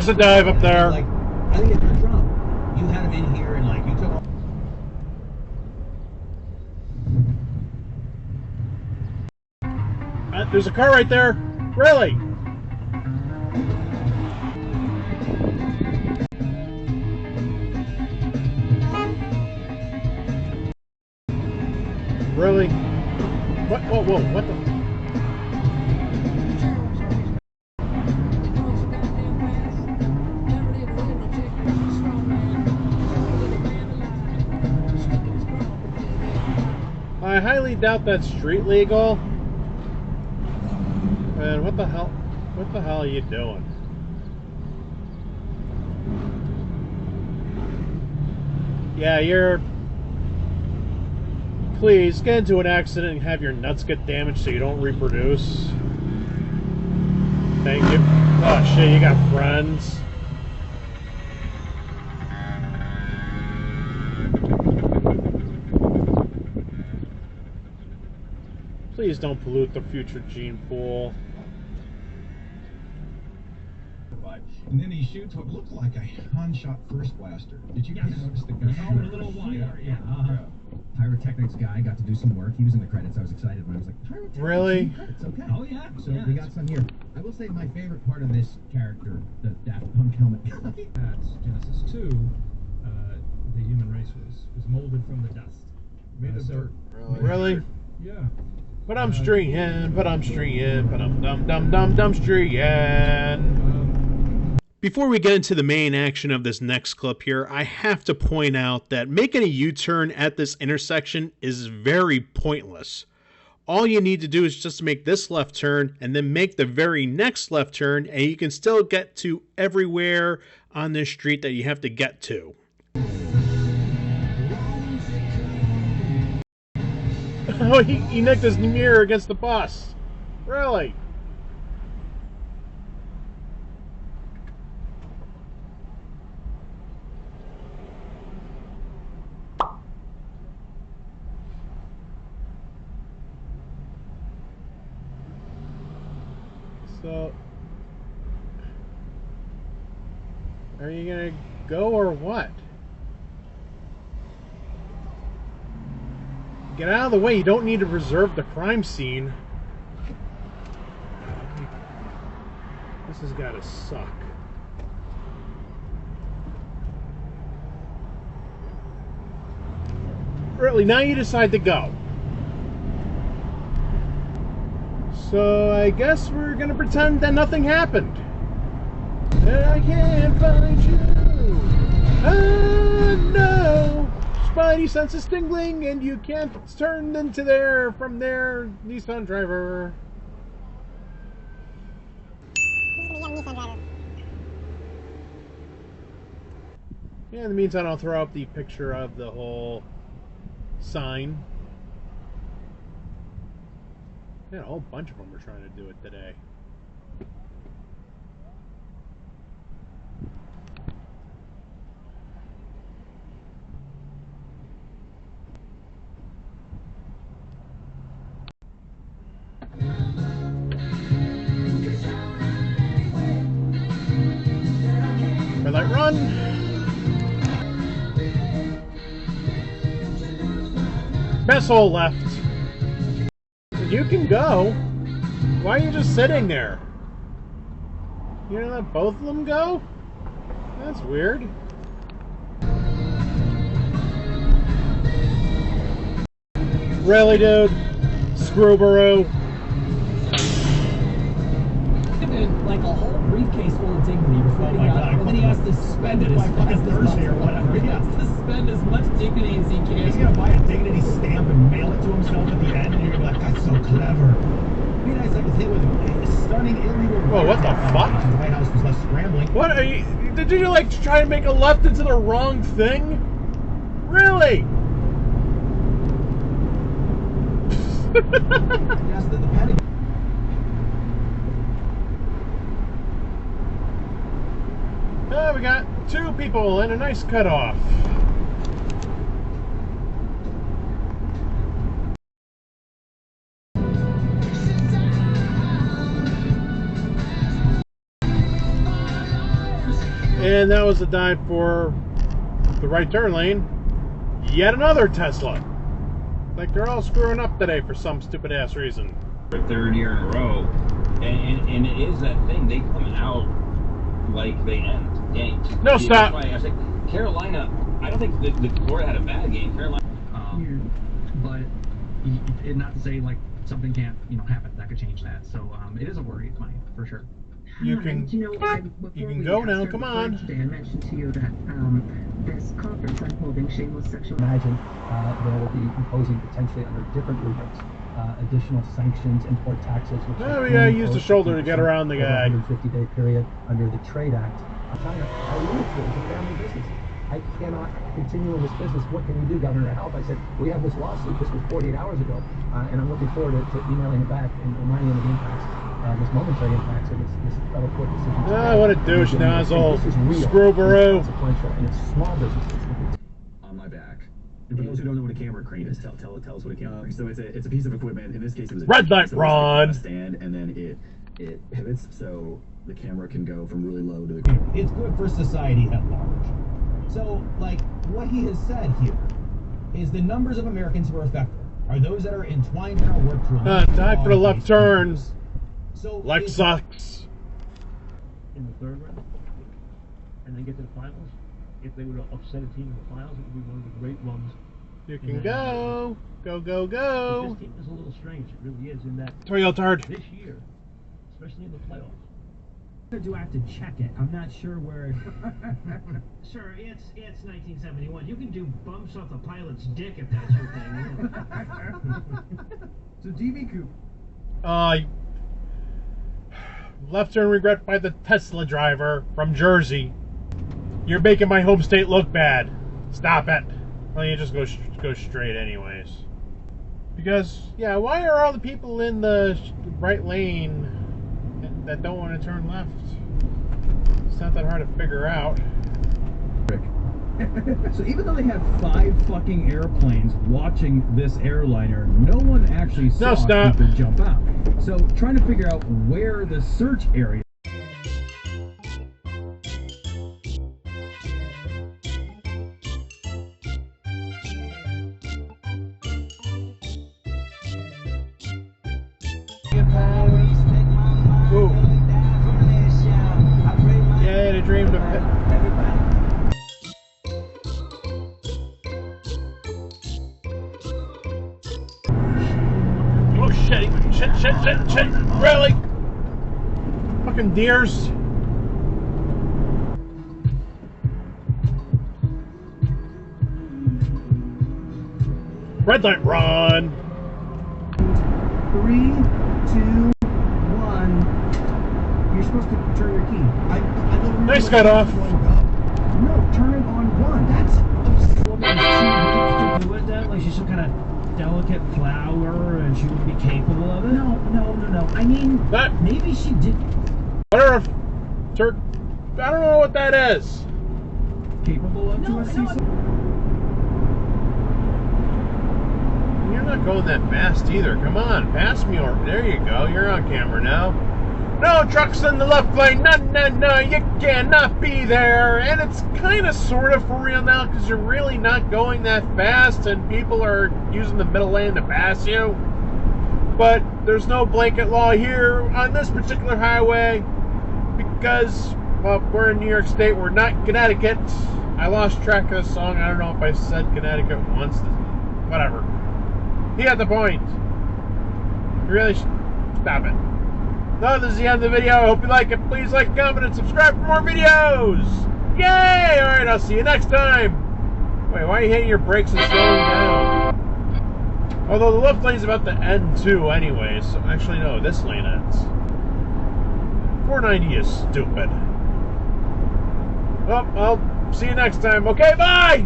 watch the dive up there. Like, I think it's your Trump. You had him in here and like you took. There's a car right there. Really? Really? What? Whoa, whoa, what the? I highly doubt that's street legal. Man, what the hell? What the hell are you doing? Yeah, you're... Please, get into an accident and have your nuts get damaged so you don't reproduce. Thank you. Oh shit, you got friends. Please don't pollute the future gene pool. And then he shoots what looked like a hand-shot first blaster. Did you guys notice the gun? Oh, a little wire, yeah. Pyrotechnics guy got to do some work. He was in the credits. I was excited when I was like, pyrotechnics. Really? Credits, okay. Oh yeah. So we got some here. I will say my favorite part of this character, the Daft Punk helmet guy. At Genesis 2, the human race was molded from the dust. Made of dirt. Really? Yeah. But I'm stringing, but I'm stringing, but I'm dum stringing. Before we get into the main action of this next clip here, I have to point out that making a U-turn at this intersection is very pointless. All you need to do is just make this left turn and then make the very next left turn, and you can still get to everywhere on this street that you have to get to. Oh, he nicked his mirror against the bus. Really? So, are you gonna go or what? Get out of the way, you don't need to preserve the crime scene. This has gotta suck. Really, now you decide to go. So I guess we're gonna pretend that nothing happened. And I can't find you. Oh no! Spidey senses tingling, and you can't turn into there from there, Nissan driver. Yeah, in the meantime, I'll throw up the picture of the whole sign. Yeah, a whole bunch of them are trying to do it today. Red light, run! Vessel left. You can go. Why are you just sitting there? You gonna let both of them go? That's weird. Really, dude? Screwborough. Like a whole briefcase full of dignity before he got, and then he has to spend it like fucking Thursday or whatever. He has to spend as much dignity as he can. He's gonna buy a dignity stamp and mail it to himself at the end, and you're gonna be like, that's so clever. It'd be nice, like, his hit with a stunning illegal. Whoa, what the fuck? The White House was left scrambling. What are you? Did you like try to make a left into the wrong thing? Really? Yes, the petty. Oh, we got two people and a nice cutoff. And that was the dive for the right turn lane. Yet another Tesla. Like they're all screwing up today for some stupid ass reason. For third year in a row, and it is that thing. They come out like they end games. No, stop. That's why I was like, Carolina. I don't think the Florida had a bad game. Carolina. But not to say like something can't happen that could change that. So it is a worry of mine for sure. You can go now. Come on. Today I mentioned to you that this conference I'm holding, shameless sexual. Imagine they will be imposing potentially under different rubrics additional sanctions, import taxes. Which use the shoulder to get around the guy. 150-day period under the Trade Act. China, I alluded to it, it's a family business. I cannot continue in this business. What can you do, Governor, to help? I said, we have this lawsuit. This was 48 hours ago, and I'm looking forward to emailing it back and reminding them of the impacts. This momentary impacts of this federal court decision. Ah, what a douche nozzle. Screwbaroo. Consequential, and it's small businesses. On my back. And for those who don't know what a camera crane is, tell us what a camera crane is. So it's a piece of equipment. In this case, it was a red light, Ron. Stand, and then it pivots so the camera can go from really low to the. It's good for society at large. So, like, what he has said here is the numbers of Americans who are affected are those that are entwined in our work to time for the left turns. So life sucks. In the third round, and then get to the finals. If they were to upset a team in the finals, it would be one of the great runs. You can go. Go. But this team is a little strange. It really is in that this year, especially in the playoffs. Do I have to check it? I'm not sure where. Sir, it's 1971. You can do bumps off the pilot's dick if that's your thing. So DB Coop. Left turn regret by the Tesla driver from Jersey. You're making my home state look bad. Stop it. Well, you just go straight anyways. Because, yeah, why are all the people in the right lane that don't want to turn left? It's not that hard to figure out. So even though they had 5 fucking airplanes watching this airliner, no one actually saw people jump out. So trying to figure out where the search area. Ooh. Yeah, they dreamed of it. Oh shit, really? Fucking deers. Red light, run. 3, 2, 1. You're supposed to turn your key. I don't know. Nice cut off. No, turn it on 1. That's She was that like she's some kind of delicate flower and she would be capable of it? No. I mean, Maybe she did. I don't know what that is. Capable of You're not going that fast either. Come on, pass me over. There you go. You're on camera now. No trucks in the left lane. No, you cannot be there. And it's kind of sort of for real now because you're really not going that fast and people are using the middle lane to pass you. But there's no blanket law here on this particular highway because, well, we're in New York State. We're not Connecticut. I lost track of the song. I don't know if I said Connecticut once. Whatever. You got the point. You really should stop it. No, this is the end of the video. I hope you like it. Please like, comment, and subscribe for more videos. Yay! Alright, I'll see you next time. Wait, why are you hitting your brakes and slowing down? Although the left lane's about to end too anyways. So actually, no, this lane ends. 490 is stupid. Well, I'll see you next time. Okay, bye!